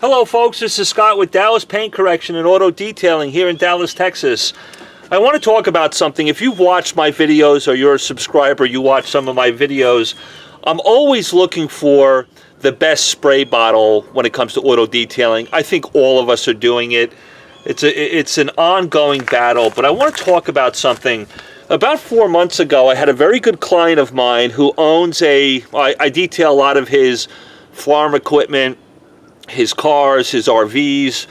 Hello folks, this is Scott with Dallas Paint Correction and Auto Detailing here in Dallas, Texas. I want to talk about something. If you've watched my videos or you're a subscriber, you watch some of my videos, I'm always looking for the best spray bottle when it comes to auto detailing. I think all of us are doing it. It's an ongoing battle, but I want to talk about something. About 4 months ago, I had a very good client of mine who owns I detail a lot of his farm equipment, his cars, his RVs,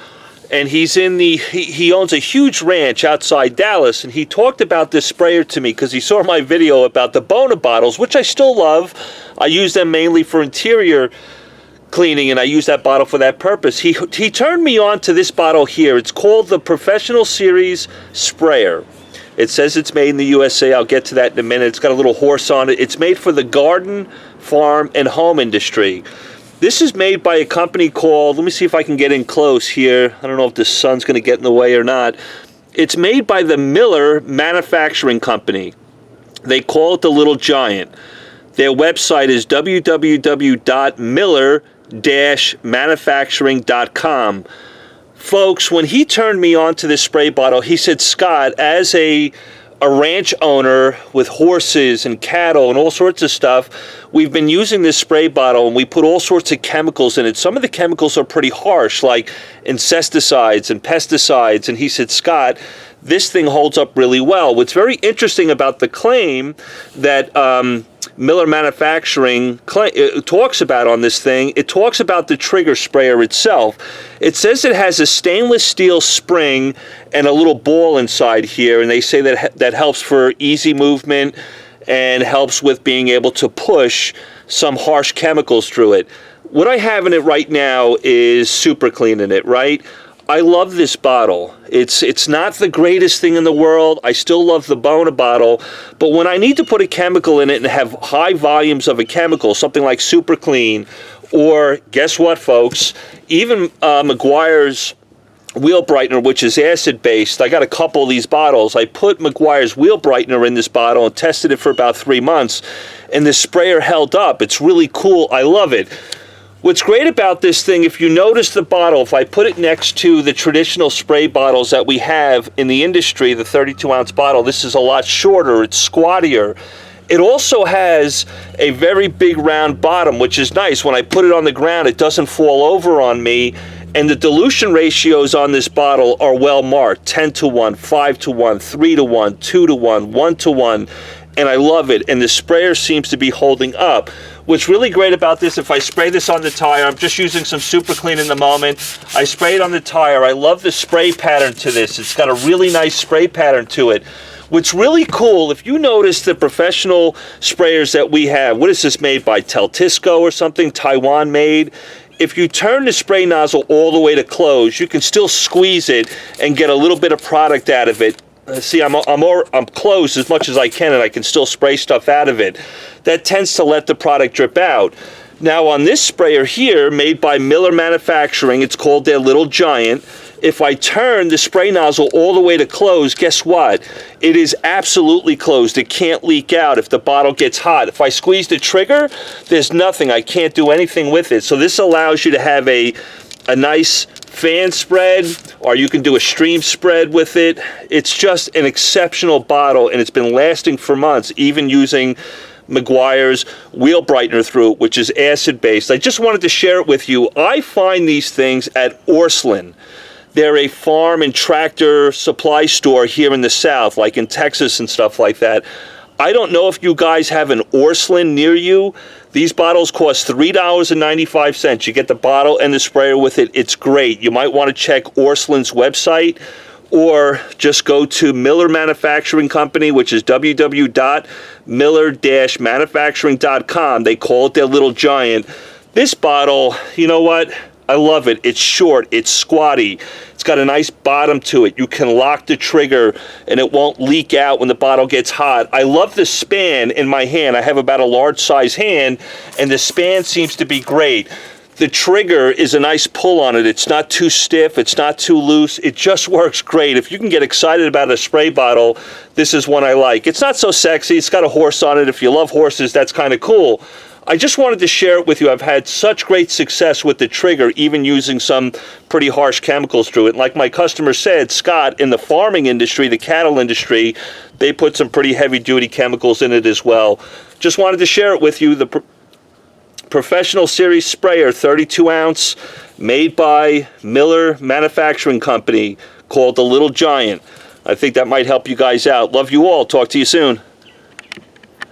and he owns a huge ranch outside Dallas, and he talked about this sprayer to me because he saw my video about the Bona bottles, which I still love. I use them mainly for interior cleaning, and I use that bottle for that purpose. He turned me on to this bottle here. It's called the Professional Series Sprayer. It says it's made in the USA. I'll get to that in a minute. It's got a little horse on it. It's made for the garden, farm, and home industry. This is made by a company called, let me see if I can get in close here. I don't know if the sun's going to get in the way or not. It's made by the Miller Manufacturing Company. They call it the Little Giant. Their website is www.miller-manufacturing.com. Folks, when he turned me on to this spray bottle, he said, Scott, as a ranch owner with horses and cattle and all sorts of stuff, we've been using this spray bottle and we put all sorts of chemicals in it. Some of the chemicals are pretty harsh, like insecticides and pesticides. And he said, Scott, this thing holds up really well. What's very interesting about the claim that Miller Manufacturing talks about on this thing, it talks about the trigger sprayer itself. It says it has a stainless steel spring and a little ball inside here, and they say that helps for easy movement and helps with being able to push some harsh chemicals through it. What I have in it right now is Super Clean in it, right? I love this bottle. It's not the greatest thing in the world. I still love the Bona bottle, but when I need to put a chemical in it and have high volumes of a chemical, something like Super Clean, or guess what, folks? Even Meguiar's wheel brightener, which is acid-based. I got a couple of these bottles. I put Meguiar's wheel brightener in this bottle and tested it for about 3 months, and the sprayer held up. It's really cool. I love it. What's great about this thing, if you notice the bottle, if I put it next to the traditional spray bottles that we have in the industry, the 32-ounce bottle, this is a lot shorter, it's squattier. It also has a very big round bottom, which is nice. When I put it on the ground, it doesn't fall over on me, and the dilution ratios on this bottle are well marked, 10-1, 5-1, 3-1, 2-1, 1-1, and I love it, and the sprayer seems to be holding up. What's really great about this, if I spray this on the tire, I'm just using some Super Clean in the moment. I spray it on the tire. I love the spray pattern to this. It's got a really nice spray pattern to it. What's really cool, if you notice the professional sprayers that we have, what is this made by? Teltisco or something? Taiwan made? If you turn the spray nozzle all the way to close, you can still squeeze it and get a little bit of product out of it. See, I'm closed as much as I can, and I can still spray stuff out of it. That tends to let the product drip out. Now, on this sprayer here, made by Miller Manufacturing, it's called their Little Giant. If I turn the spray nozzle all the way to close, guess what? It is absolutely closed. It can't leak out if the bottle gets hot. If I squeeze the trigger, there's nothing. I can't do anything with it. So this allows you to have a nice fan spread, or you can do a stream spread with it. It's just an exceptional bottle, and it's been lasting for months, even using Meguiar's wheel brightener through it, which is acid-based. I just wanted to share it with you. I find these things at Orslin. They're a farm and tractor supply store here in the South, like in Texas and stuff like that. I don't know if you guys have an Orslin near you. These bottles cost $3.95. You get the bottle and the sprayer with it. It's great. You might want to check Orslin's website, or just go to Miller Manufacturing Company, which is www.miller-manufacturing.com. They call it their Little Giant. This bottle, you know what? I love it. It's short, it's squatty, it's got a nice bottom to it. You can lock the trigger and it won't leak out when the bottle gets hot. I love the span in my hand. I have about a large size hand, and the span seems to be great. The trigger is a nice pull on it. It's not too stiff, it's not too loose. It just works great. If you can get excited about a spray bottle, this is one I like. It's not so sexy. It's got a horse on it. If you love horses, that's kind of cool. I just wanted to share it with you. I've had such great success with the trigger, even using some pretty harsh chemicals through it. Like my customer said, Scott, in the farming industry, the cattle industry, they put some pretty heavy-duty chemicals in it as well. Just wanted to share it with you. The Professional Series Sprayer, 32-ounce, made by Miller Manufacturing Company, called the Little Giant. I think that might help you guys out. Love you all. Talk to you soon.